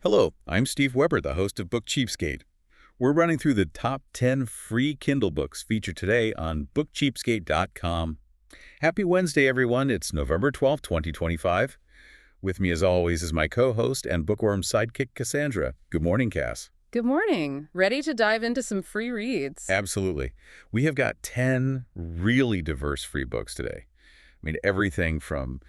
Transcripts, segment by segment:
Hello, I'm Steve Weber, the host of Book Cheapskate. We're running through the top 10 free Kindle books featured today on bookcheapskate.com. Happy Wednesday, everyone. It's November 12th, 2025. With me, as always, is my co-host and bookworm sidekick, Cassandra. Good morning, Cass. Good morning. Ready to dive into some free reads? Absolutely. We have got 10 really diverse free books today. I mean, everything from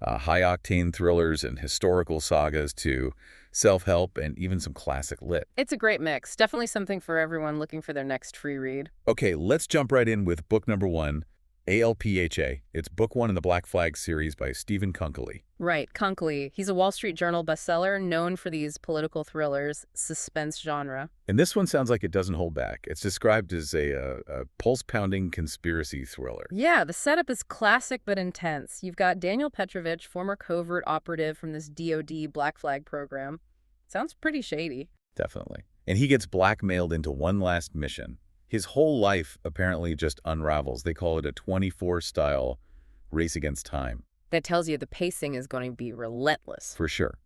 high-octane thrillers and historical sagas to self-help and even some classic lit. It's a great mix. Definitely something for everyone looking for their next free read. Okay, let's jump right in with book number 1, ALPHA. It's book 1 in the Black Flag series by Stephen Kunkley. Right, Kunkley. He's a Wall Street Journal bestseller known for these political thrillers, suspense genre. And this one sounds like it doesn't hold back. It's described as a pulse-pounding conspiracy thriller. Yeah, the setup is classic but intense. You've got Daniel Petrovich, former covert operative from this DoD Black Flag program. Sounds pretty shady. Definitely. And he gets blackmailed into one last mission. His whole life apparently just unravels. They call it a 24-style race against time. That tells you the pacing is going to be relentless. For sure.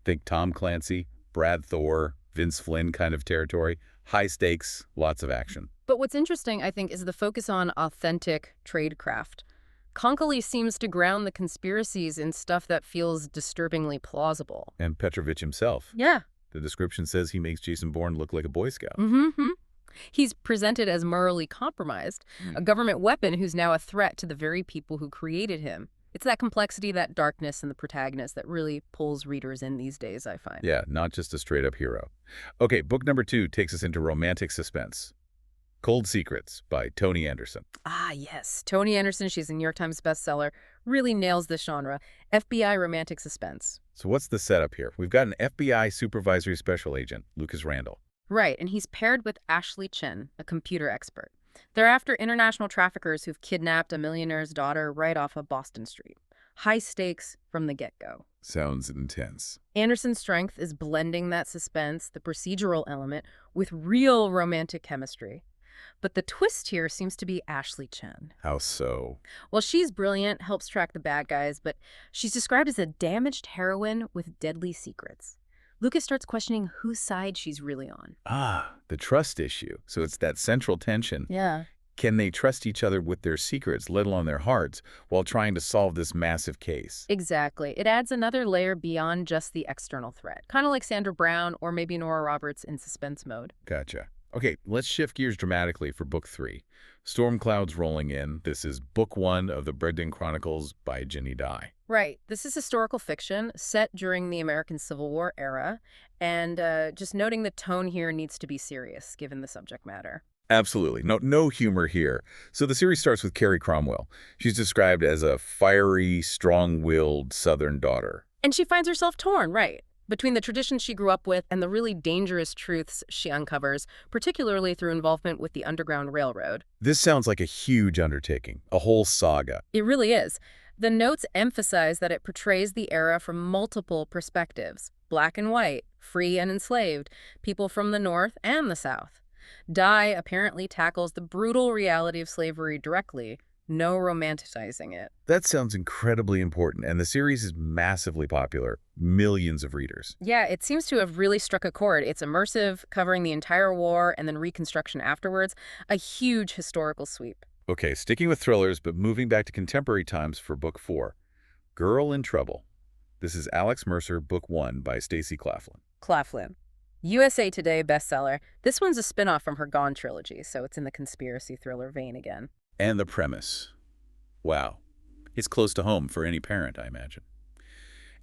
Think Tom Clancy, Brad Thor, Vince Flynn kind of territory. High stakes, lots of action. But what's interesting, I think, is the focus on authentic tradecraft. Konkoly seems to ground the conspiracies in stuff that feels disturbingly plausible. And Petrovich himself. Yeah. The description says he makes Jason Bourne look like a Boy Scout. Mm-hmm. He's presented as morally compromised, a government weapon who's now a threat to the very people who created him. It's that complexity, that darkness in the protagonist that really pulls readers in these days, I find. Yeah, not just a straight-up hero. Okay, book number 2 takes us into romantic suspense. Cold Secrets by Toni Anderson. Ah, yes. Toni Anderson, she's a New York Times bestseller, really nails this genre. FBI romantic suspense. So what's the setup here? We've got an FBI supervisory special agent, Lucas Randall. Right, and he's paired with Ashley Chin, a computer expert. They're after international traffickers who've kidnapped a millionaire's daughter right off of Boston Street. High stakes from the get-go. Sounds intense. Anderson's strength is blending that suspense, the procedural element, with real romantic chemistry. But the twist here seems to be Ashley Chen. How so? Well, she's brilliant, helps track the bad guys, but she's described as a damaged heroine with deadly secrets. Lucas starts questioning whose side she's really on. Ah, the trust issue. So it's that central tension. Yeah. Can they trust each other with their secrets, let alone their hearts, while trying to solve this massive case? Exactly. It adds another layer beyond just the external threat. Kind of like Sandra Brown or maybe Nora Roberts in suspense mode. Gotcha. Okay, let's shift gears dramatically for book 3. Storm Clouds Rolling In. This is book 1 of the Brendan Chronicles by Ginny Dye. Right. This is historical fiction set during the American Civil War era. And just noting the tone here needs to be serious, given the subject matter. Absolutely. No humor here. So the series starts with Carrie Cromwell. She's described as a fiery, strong-willed Southern daughter. And she finds herself torn, right, between the traditions she grew up with and the really dangerous truths she uncovers, particularly through involvement with the Underground Railroad. This sounds like a huge undertaking, a whole saga. It really is. The notes emphasize that it portrays the era from multiple perspectives, black and white, free and enslaved, people from the North and the South. Dye apparently tackles the brutal reality of slavery directly, no romanticizing it. That sounds incredibly important, and the series is massively popular. Millions of readers. Yeah, it seems to have really struck a chord. It's immersive, covering the entire war and then Reconstruction afterwards, a huge historical sweep. Okay, sticking with thrillers, but moving back to contemporary times for book 4. Girl in Trouble. This is Alex Mercer, book 1 by Stacey Claflin. Claflin. USA Today bestseller. This one's a spin-off from her Gone trilogy, so it's in the conspiracy thriller vein again. And the premise. Wow. It's close to home for any parent, I imagine.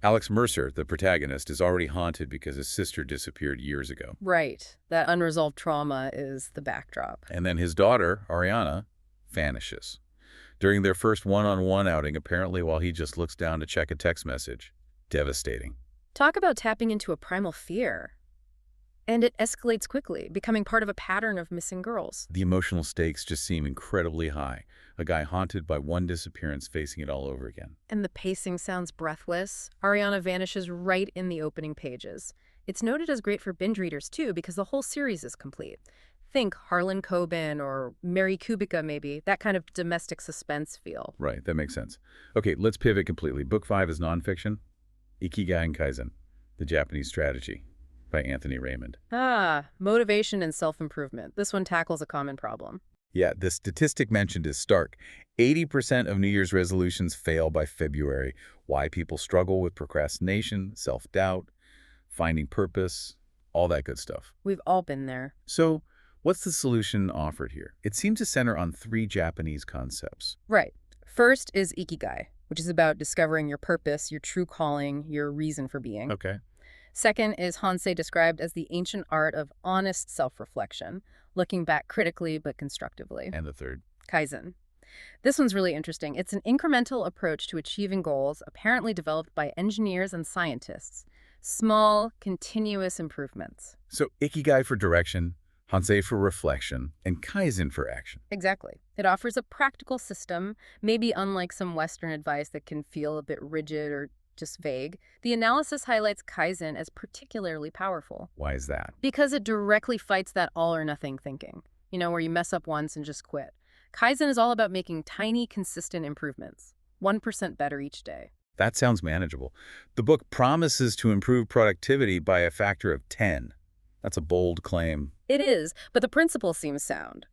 Alex Mercer, the protagonist, is already haunted because his sister disappeared years ago. Right. That unresolved trauma is the backdrop. And then his daughter, Ariana, vanishes. During their first one-on-one outing, apparently while he just looks down to check a text message. Devastating. Talk about tapping into a primal fear. And it escalates quickly, becoming part of a pattern of missing girls. The emotional stakes just seem incredibly high. A guy haunted by one disappearance facing it all over again. And the pacing sounds breathless. Ariana vanishes right in the opening pages. It's noted as great for binge readers, too, because the whole series is complete. Think Harlan Coben or Mary Kubica, maybe. That kind of domestic suspense feel. Right, that makes sense. Okay, let's pivot completely. Book 5 is nonfiction. Ikigai and Kaizen, the Japanese strategy. by Anthony Raymond. Ah, motivation and self-improvement. This one tackles a common problem. Yeah, the statistic mentioned is stark. 80% of New Year's resolutions fail by February. Why people struggle with procrastination, self-doubt, finding purpose, all that good stuff. We've all been there. So, what's the solution offered here? It seems to center on three Japanese concepts. Right. First is ikigai, which is about discovering your purpose, your true calling, your reason for being. Okay. Second is Hansei, described as the ancient art of honest self-reflection, looking back critically but constructively. And the third? Kaizen. This one's really interesting. It's an incremental approach to achieving goals apparently developed by engineers and scientists. Small, continuous improvements. So, Ikigai for direction, Hansei for reflection, and Kaizen for action. Exactly. It offers a practical system, maybe unlike some Western advice that can feel a bit rigid or just vague. The analysis highlights Kaizen as particularly powerful. Why is that? Because it directly fights that all-or-nothing thinking, where you mess up once and just quit. Kaizen is all about making tiny, consistent improvements, 1% better each day. That sounds manageable. The book promises to improve productivity by a factor of 10. That's a bold claim. It is, but the principle seems sound.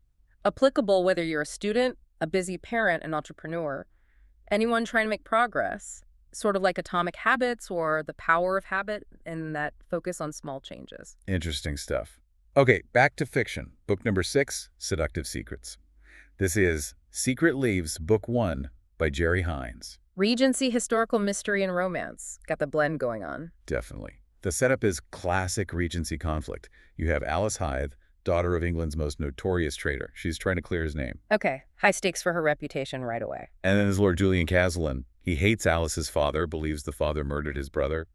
Applicable whether you're a student, a busy parent, an entrepreneur, anyone trying to make progress, sort of like Atomic Habits or The Power of Habit, and that focus on small changes. Interesting stuff. Okay, back to fiction. Book number 6, Seductive Secrets. This is Secret Leaves, Book 1 by Jerry Hines. Regency, historical mystery, and romance. Got the blend going on. Definitely. The setup is classic Regency conflict. You have Alice Hythe, daughter of England's most notorious traitor. She's trying to clear his name. Okay, high stakes for her reputation right away. And then there's Lord Julian Castellan. He hates Alice's father, believes the father murdered his brother.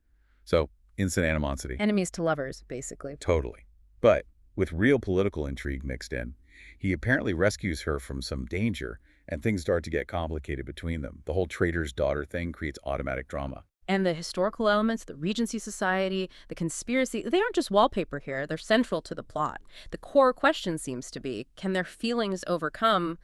So, instant animosity. Enemies to lovers, basically. Totally. But with real political intrigue mixed in, he apparently rescues her from some danger, and things start to get complicated between them. The whole traitor's daughter thing creates automatic drama. And the historical elements, the Regency Society, the conspiracy, they aren't just wallpaper here. They're central to the plot. The core question seems to be, can their feelings overcome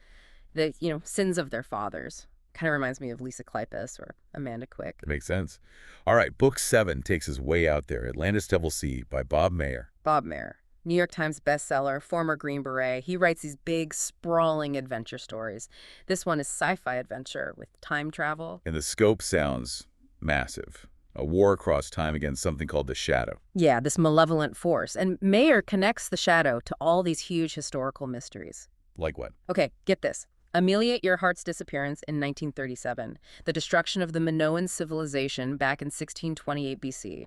the, sins of their fathers? Kind of reminds me of Lisa Kleypas or Amanda Quick. It makes sense. All right, Book 7 takes us way out there. Atlantis Devil Sea by Bob Mayer. Bob Mayer, New York Times bestseller, former Green Beret. He writes these big, sprawling adventure stories. This one is sci-fi adventure with time travel. And the scope sounds massive. A war across time against something called the Shadow. Yeah, this malevolent force. And Mayer connects the Shadow to all these huge historical mysteries. Like what? Okay, get this. Amelia Earhart's disappearance in 1937, the destruction of the Minoan civilization back in 1628 BC,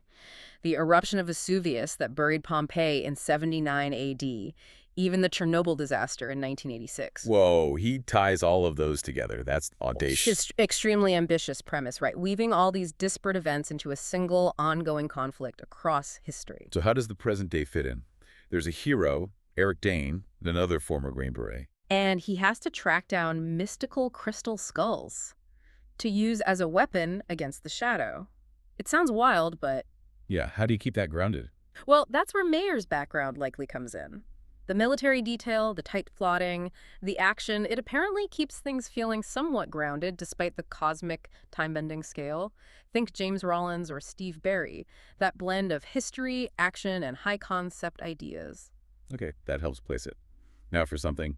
the eruption of Vesuvius that buried Pompeii in 79 AD, even the Chernobyl disaster in 1986. Whoa, he ties all of those together. That's audacious. It's extremely ambitious premise, right? Weaving all these disparate events into a single ongoing conflict across history. So how does the present day fit in? There's a hero, Eric Dane, another former Green Beret. And he has to track down mystical crystal skulls to use as a weapon against the Shadow. It sounds wild, but... Yeah, how do you keep that grounded? Well, that's where Mayer's background likely comes in. The military detail, the tight plotting, the action, it apparently keeps things feeling somewhat grounded despite the cosmic time-bending scale. Think James Rollins or Steve Barry, that blend of history, action, and high-concept ideas. Okay, that helps place it. Now for something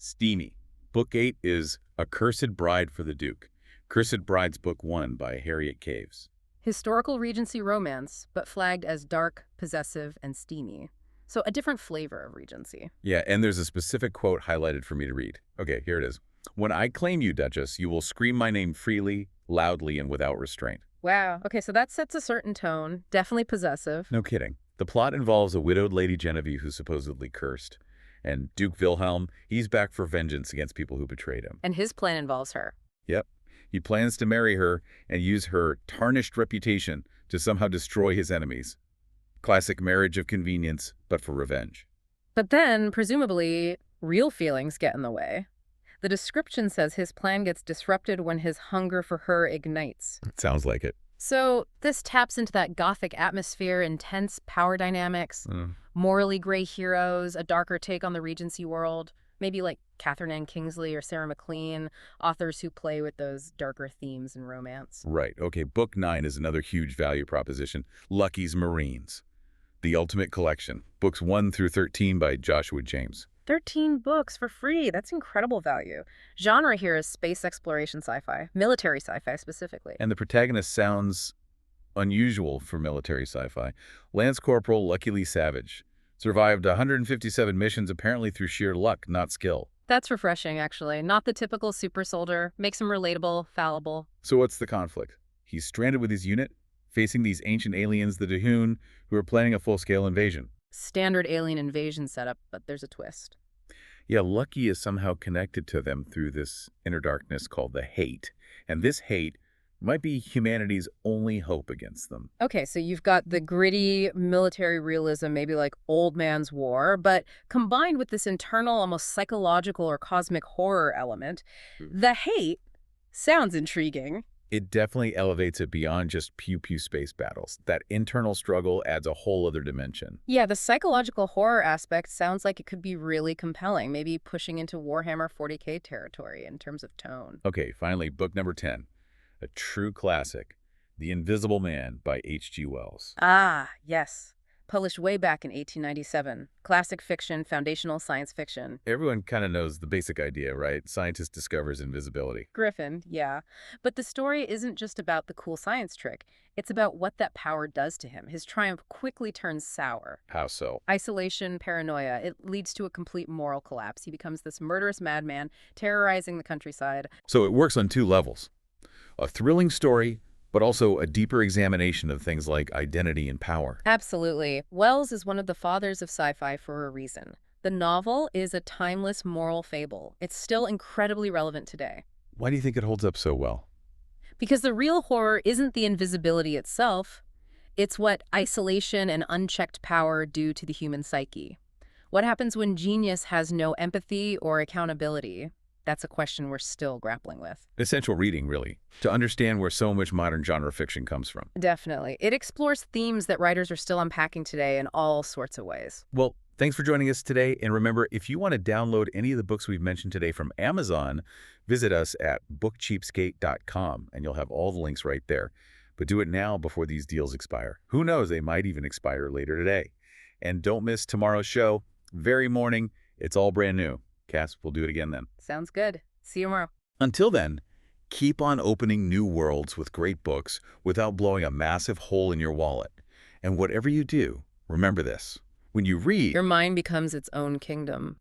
steamy. Book 8 is A Cursed Bride for the Duke. Cursed Bride's Book 1 by Harriet Caves. Historical Regency romance, but flagged as dark, possessive, and steamy. So a different flavor of Regency. Yeah, and there's a specific quote highlighted for me to read. Okay, here it is. When I claim you, Duchess, you will scream my name freely, loudly, and without restraint. Wow. Okay, so that sets a certain tone. Definitely possessive. No kidding. The plot involves a widowed Lady Genevieve who's supposedly cursed. And Duke Wilhelm, he's back for vengeance against people who betrayed him. And his plan involves her. Yep. He plans to marry her and use her tarnished reputation to somehow destroy his enemies. Classic marriage of convenience, but for revenge. But then, presumably, real feelings get in the way. The description says his plan gets disrupted when his hunger for her ignites. Sounds like it. So this taps into that Gothic atmosphere, intense power dynamics, morally gray heroes, a darker take on the Regency world, maybe like Catherine Ann Kingsley or Sarah McLean, authors who play with those darker themes in romance. Right. Okay, Book 9 is another huge value proposition, Lucky's Marines. The Ultimate Collection, books 1 through 13 by Joshua James. 13 books for free. That's incredible value. Genre here is space exploration sci-fi, military sci-fi specifically. And the protagonist sounds unusual for military sci-fi. Lance Corporal Lucky Lee Savage survived 157 missions apparently through sheer luck, not skill. That's refreshing, actually. Not the typical super soldier. Makes him relatable, fallible. So what's the conflict? He's stranded with his unit, facing these ancient aliens, the Dahun, who are planning a full-scale invasion. Standard alien invasion setup, but there's a twist. Yeah, Lucky is somehow connected to them through this inner darkness called the hate. And this hate might be humanity's only hope against them. Okay, so you've got the gritty military realism, maybe like Old Man's War, but combined with this internal, almost psychological or cosmic horror element, the hate sounds intriguing. It definitely elevates it beyond just pew-pew space battles. That internal struggle adds a whole other dimension. Yeah, the psychological horror aspect sounds like it could be really compelling, maybe pushing into Warhammer 40K territory in terms of tone. Okay, finally, book number 10. A true classic, The Invisible Man by H.G. Wells. Ah, yes. Published way back in 1897. Classic fiction, foundational science fiction. Everyone kind of knows the basic idea, right? Scientist discovers invisibility. Griffin, yeah. But the story isn't just about the cool science trick. It's about what that power does to him. His triumph quickly turns sour. How so? Isolation, paranoia. It leads to a complete moral collapse. He becomes this murderous madman, terrorizing the countryside. So it works on two levels. A thrilling story, but also a deeper examination of things like identity and power. Absolutely. Wells is one of the fathers of sci-fi for a reason. The novel is a timeless moral fable. It's still incredibly relevant today. Why do you think it holds up so well? Because the real horror isn't the invisibility itself. It's what isolation and unchecked power do to the human psyche. What happens when genius has no empathy or accountability? That's a question we're still grappling with. Essential reading, really, to understand where so much modern genre fiction comes from. Definitely. It explores themes that writers are still unpacking today in all sorts of ways. Well, thanks for joining us today. And remember, if you want to download any of the books we've mentioned today from Amazon, visit us at bookcheapskate.com, and you'll have all the links right there. But do it now before these deals expire. Who knows, they might even expire later today. And don't miss tomorrow's show. Very morning. It's all brand new. Cass, we'll do it again then. Sounds good. See you tomorrow. Until then, keep on opening new worlds with great books without blowing a massive hole in your wallet. And whatever you do, remember this. When you read, Your mind becomes its own kingdom.